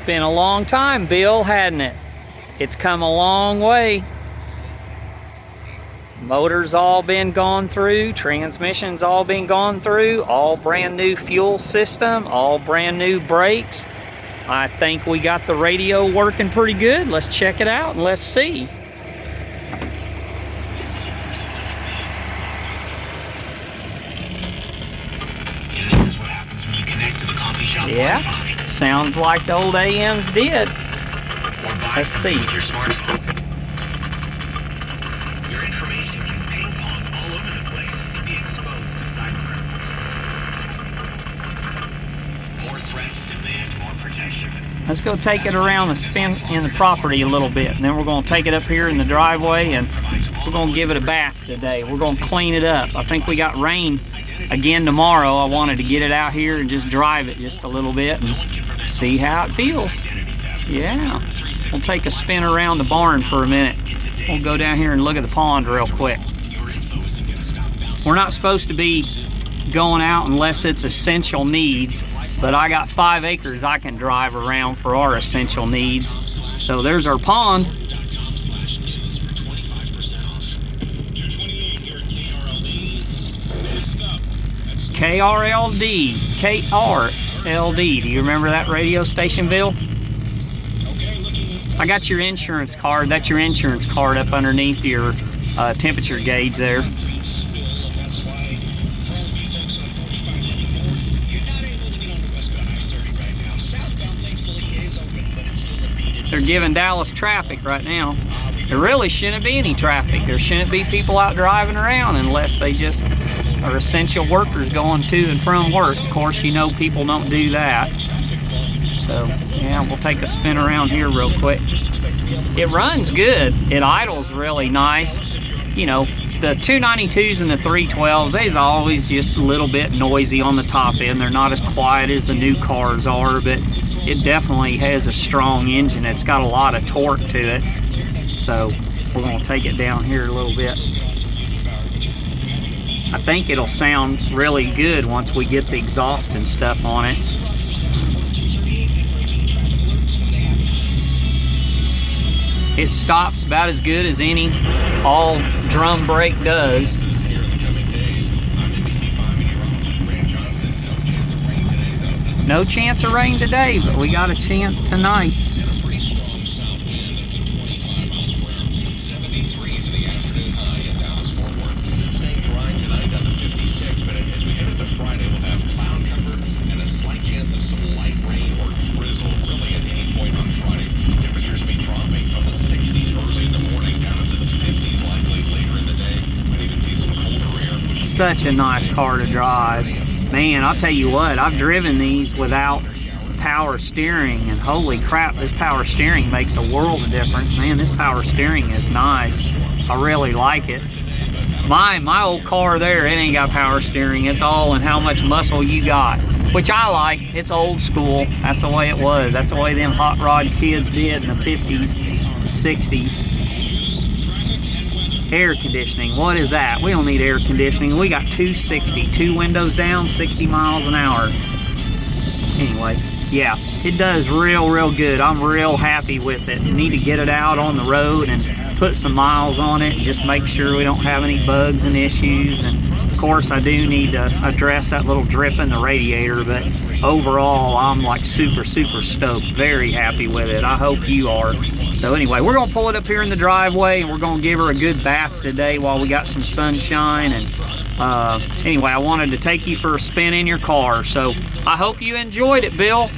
been a long time, Bill, hadn't it? It's come a long way. Motor's all been gone through, transmission's all been gone through, all brand new fuel system, all brand new brakes. I think we got the radio working pretty good. Let's check it out and let's see. Yeah, sounds like the old AMs did. Let's see. Your information can ping pong all over the place and be exposed to cyber criminals. More threats demand more protection. Let's go take it around and spin in the property a little bit, and then we're going to take it up here in the driveway and we're going to give it a bath today. We're going to clean it up. I think we got rain again tomorrow. I wanted to get it out here and just drive it just a little bit and see how it feels. Yeah, we'll take a spin around the barn for a minute. We'll go down here and look at the pond real quick. We're not supposed to be going out unless it's essential needs, but I got 5 acres I can drive around for our essential needs. So there's our pond. KRLD. Do you remember that radio station, Bill? I got your insurance card. That's your insurance card up underneath your temperature gauge there. They're giving Dallas traffic right now. There really shouldn't be any traffic. There shouldn't be people out driving around unless they just are essential workers going to and from work. Of course, you know people don't do that. So, yeah, we'll take a spin around here real quick. It runs good. It idles really nice. You know, the 292s and the 312s, they's always just a little bit noisy on the top end. They're not as quiet as the new cars are, but it definitely has a strong engine. It's got a lot of torque to it. So we're going to take it down here a little bit. I think it'll sound really good once we get the exhaust and stuff on it. It stops about as good as any all drum brake does. No chance of rain today, but we got a chance tonight. Such a nice car to drive. Man, I'll tell you what, I've driven these without power steering, and holy crap, this power steering makes a world of difference. Man, this power steering is nice. I really like it. My old car there, it ain't got power steering. It's all in how much muscle you got, which I like. It's old school. That's the way it was. That's the way them hot rod kids did in the 50s, the 60s. Air conditioning, what is that? We don't need air conditioning. We got 260, 2 windows down, 60 miles an hour. Anyway, yeah, it does real good. I'm real happy with it. We need to get it out on the road and put some miles on it and just make sure we don't have any bugs and issues. And of course, I do need to address that little drip in the radiator, but overall, I'm like super stoked. Very happy with it. I hope you are. So anyway, we're gonna pull it up here in the driveway and we're gonna give her a good bath today while we got some sunshine. And anyway, I wanted to take you for a spin in your car. So I hope you enjoyed it, Bill.